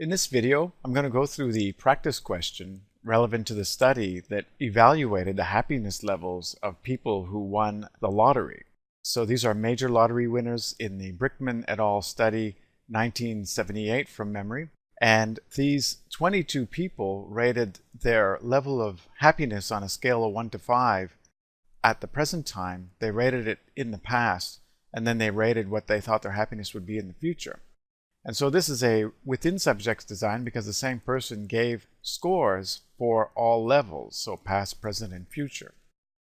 In this video, I'm going to go through the practice question relevant to the study that evaluated the happiness levels of people who won the lottery. So these are major lottery winners in the Brickman et al. Study 1978 from memory. And these 22 people rated their level of happiness on a scale of 1 to 5 at the present time. They rated it in the past, and then they rated what they thought their happiness would be in the future. And so this is a within subjects design because the same person gave scores for all levels, so past, present, and future.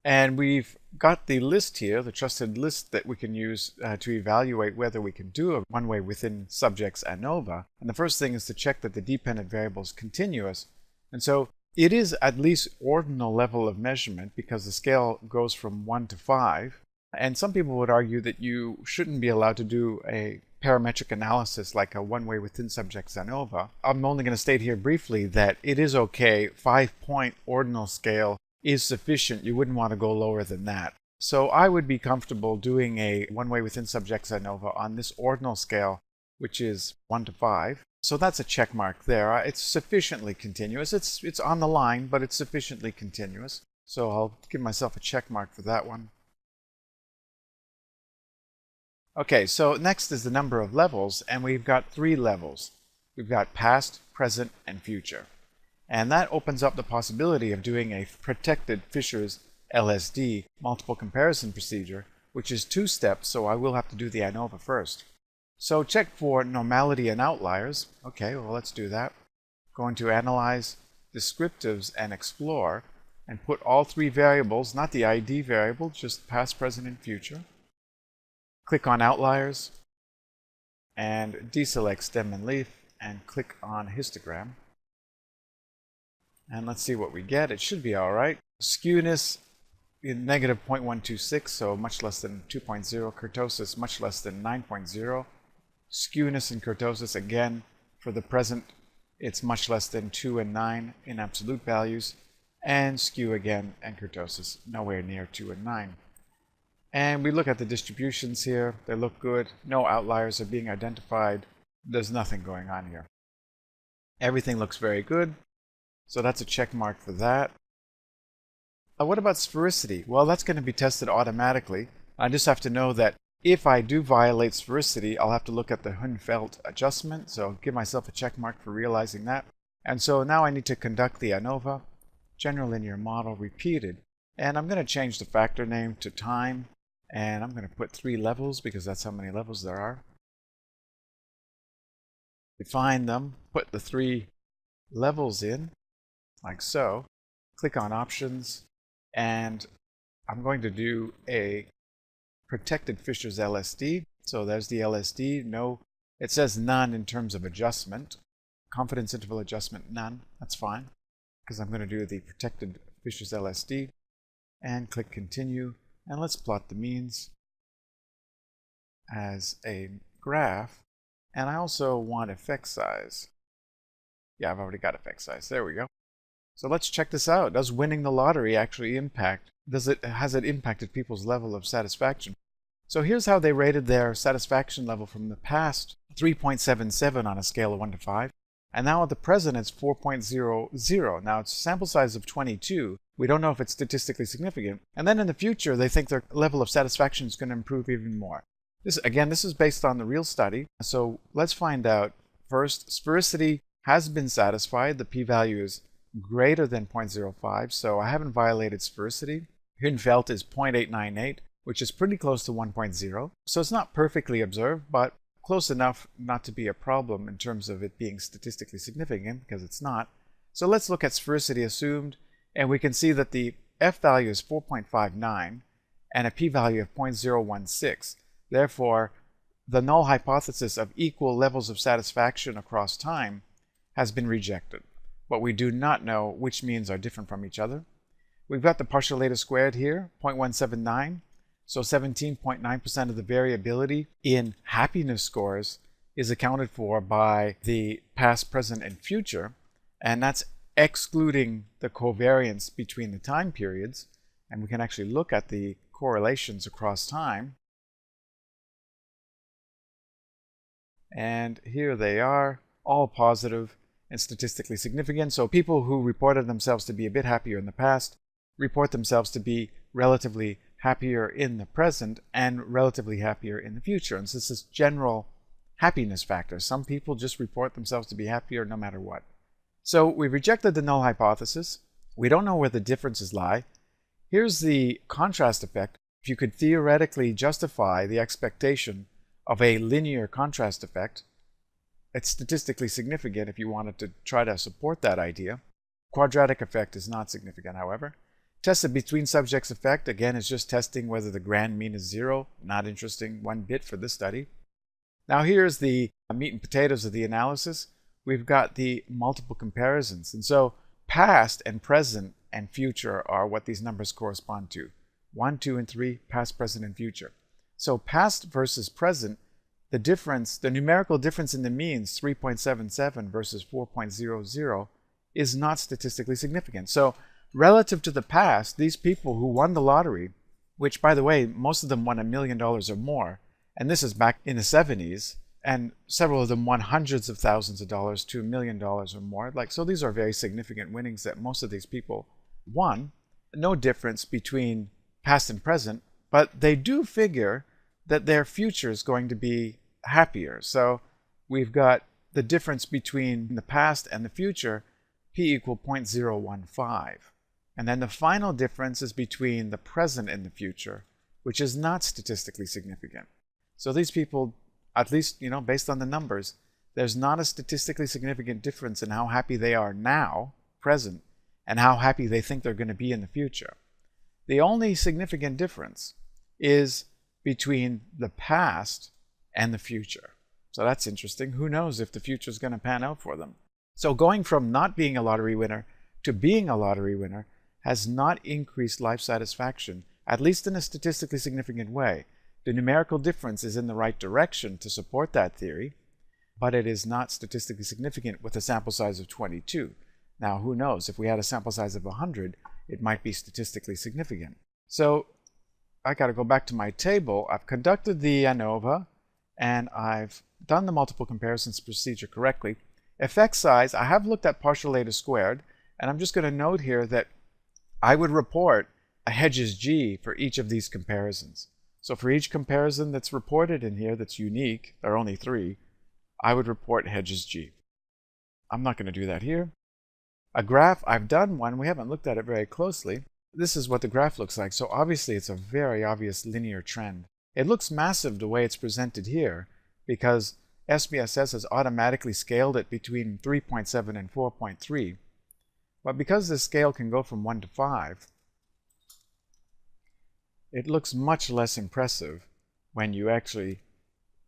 And we've got the list here, the trusted list that we can use to evaluate whether we can do a one-way within subjects ANOVA. And the first thing is to check that the dependent variable is continuous. And so it is at least ordinal level of measurement because the scale goes from 1 to 5. And some people would argue that you shouldn't be allowed to do a parametric analysis like a one-way within subjects ANOVA. I'm only going to state here briefly that it is okay. 5-point ordinal scale is sufficient. You wouldn't want to go lower than that. So I would be comfortable doing a one-way within subjects ANOVA on this ordinal scale, which is 1 to 5. So that's a check mark there. It's sufficiently continuous. It's on the line, but it's sufficiently continuous. So I'll give myself a check mark for that one. Okay, so next is the number of levels, and we've got 3 levels. We've got past, present, and future. And that opens up the possibility of doing a protected Fisher's LSD multiple comparison procedure, which is 2 steps, so I will have to do the ANOVA first. So check for normality and outliers. Okay, well, let's do that. Going to Analyze, Descriptives, and Explore, and put all 3 variables, not the ID variable, just past, present, and future. Click on Outliers, and deselect Stem and Leaf, and click on Histogram. And let's see what we get. It should be all right. Skewness in negative 0.126, so much less than 2.0. Kurtosis much less than 9.0. Skewness and kurtosis, again, for the present, it's much less than 2 and 9 in absolute values. And skew again, and kurtosis nowhere near 2 and 9. And we look at the distributions here. They look good. No outliers are being identified. There's nothing going on here. Everything looks very good. So that's a check mark for that. What about sphericity? Well, that's going to be tested automatically. I just have to know that if I do violate sphericity, I'll have to look at the Hunfeld adjustment. So I'll give myself a check mark for realizing that. And so now I need to conduct the ANOVA, general linear model repeated. And I'm going to change the factor name to time. And I'm going to put 3 levels because that's how many levels there are. Define them, put the 3 levels in, like so. Click on Options, and I'm going to do a protected Fisher's LSD. So there's the LSD. No, it says none in terms of adjustment. Confidence interval adjustment, none. That's fine, because I'm going to do the protected Fisher's LSD. And click Continue. And let's plot the means as a graph. And I also want effect size. Yeah, I've already got effect size. There we go. So let's check this out. Does winning the lottery actually impact? Has it impacted people's level of satisfaction? So here's how they rated their satisfaction level from the past: 3.77 on a scale of 1 to 5. And now at the present, it's 4.00. Now it's a sample size of 22. We don't know if it's statistically significant. And then in the future, they think their level of satisfaction is going to improve even more. This is based on the real study. So let's find out. First, sphericity has been satisfied. The p-value is greater than 0.05, so I haven't violated sphericity. Hunfeld is 0.898, which is pretty close to 1.0. So it's not perfectly observed, but close enough not to be a problem in terms of it being statistically significant, because it's not. So let's look at sphericity assumed, and we can see that the f value is 4.59 and a p-value of 0.016. Therefore, the null hypothesis of equal levels of satisfaction across time has been rejected. But we do not know which means are different from each other. We've got the partial eta squared here, 0.179. So 17.9% of the variability in happiness scores is accounted for by the past, present, and future. And that's excluding the covariance between the time periods. And we can actually look at the correlations across time. And here they are. all positive and statistically significant. So people who reported themselves to be a bit happier in the past report themselves to be relatively happier in the present and relatively happier in the future. And so it's this general happiness factor. Some people just report themselves to be happier no matter what. So we've rejected the null hypothesis. We don't know where the differences lie. Here's the contrast effect. If you could theoretically justify the expectation of a linear contrast effect, it's statistically significant if you wanted to try to support that idea. Quadratic effect is not significant, however. Tested between subjects effect, again, is just testing whether the grand mean is 0. Not interesting one bit for this study. Now here's the meat and potatoes of the analysis. We've got the multiple comparisons. And so past and present and future are what these numbers correspond to. 1, 2, and 3, past, present, and future. So past versus present, the difference, the numerical difference in the means, 3.77 versus 4.00, is not statistically significant. So relative to the past, these people who won the lottery, which, by the way, most of them won $1 million or more, and this is back in the 70s, and several of them won hundreds of thousands of dollars to $1 million or more. So these are very significant winnings that most of these people won. No difference between past and present, but they do figure that their future is going to be happier. So we've got the difference between the past and the future, p equal 0.015. And then the final difference is between the present and the future, which is not statistically significant. So these people, at least, based on the numbers, there's not a statistically significant difference in how happy they are now, present, and how happy they think they're going to be in the future. The only significant difference is between the past and the future. So that's interesting. Who knows if the future is going to pan out for them? So going from not being a lottery winner to being a lottery winner has not increased life satisfaction, at least in a statistically significant way. The numerical difference is in the right direction to support that theory, but it is not statistically significant with a sample size of 22. Now, who knows? If we had a sample size of 100, it might be statistically significant. So I got to go back to my table. I've conducted the ANOVA, and I've done the multiple comparisons procedure correctly. Effect size, I have looked at partial eta squared, and I'm just going to note here that I would report a Hedges G for each of these comparisons. So for each comparison that's reported in here that's unique, there are only 3, I would report Hedges G. I'm not going to do that here. A graph, I've done one. We haven't looked at it very closely. This is what the graph looks like. So obviously it's a very obvious linear trend. It looks massive the way it's presented here because SPSS has automatically scaled it between 3.7 and 4.3. But because this scale can go from 1 to 5, it looks much less impressive when you actually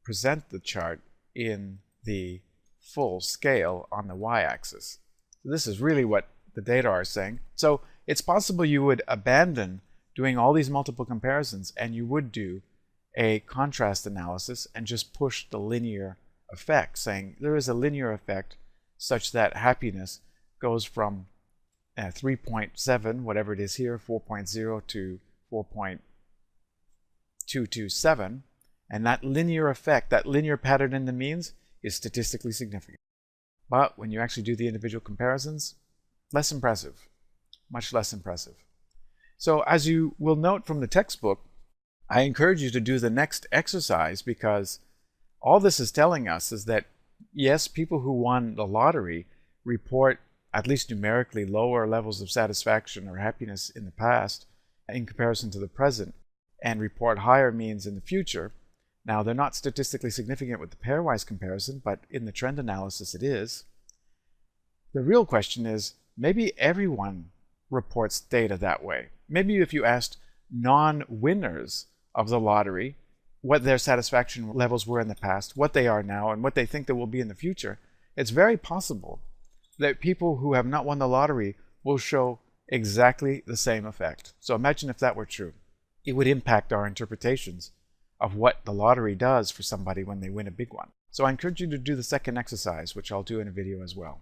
present the chart in the full scale on the y-axis. So this is really what the data are saying. So it's possible you would abandon doing all these multiple comparisons and you would do a contrast analysis and just push the linear effect, saying there is a linear effect such that happiness goes from 3.7, whatever it is here, 4.0 to 4.227, and that linear effect, that linear pattern in the means, is statistically significant. But when you actually do the individual comparisons, less impressive, much less impressive. So as you will note from the textbook, I encourage you to do the next exercise because all this is telling us is that, yes, people who won the lottery report at least numerically lower levels of satisfaction or happiness in the past in comparison to the present and report higher means in the future. Now, they're not statistically significant with the pairwise comparison, but in the trend analysis it is. The real question is, maybe everyone reports data that way. Maybe if you asked non-winners of the lottery what their satisfaction levels were in the past, what they are now, and what they think they will be in the future, it's very possible that people who have not won the lottery will show exactly the same effect. So imagine if that were true. It would impact our interpretations of what the lottery does for somebody when they win a big one. So I encourage you to do the second exercise, which I'll do in a video as well.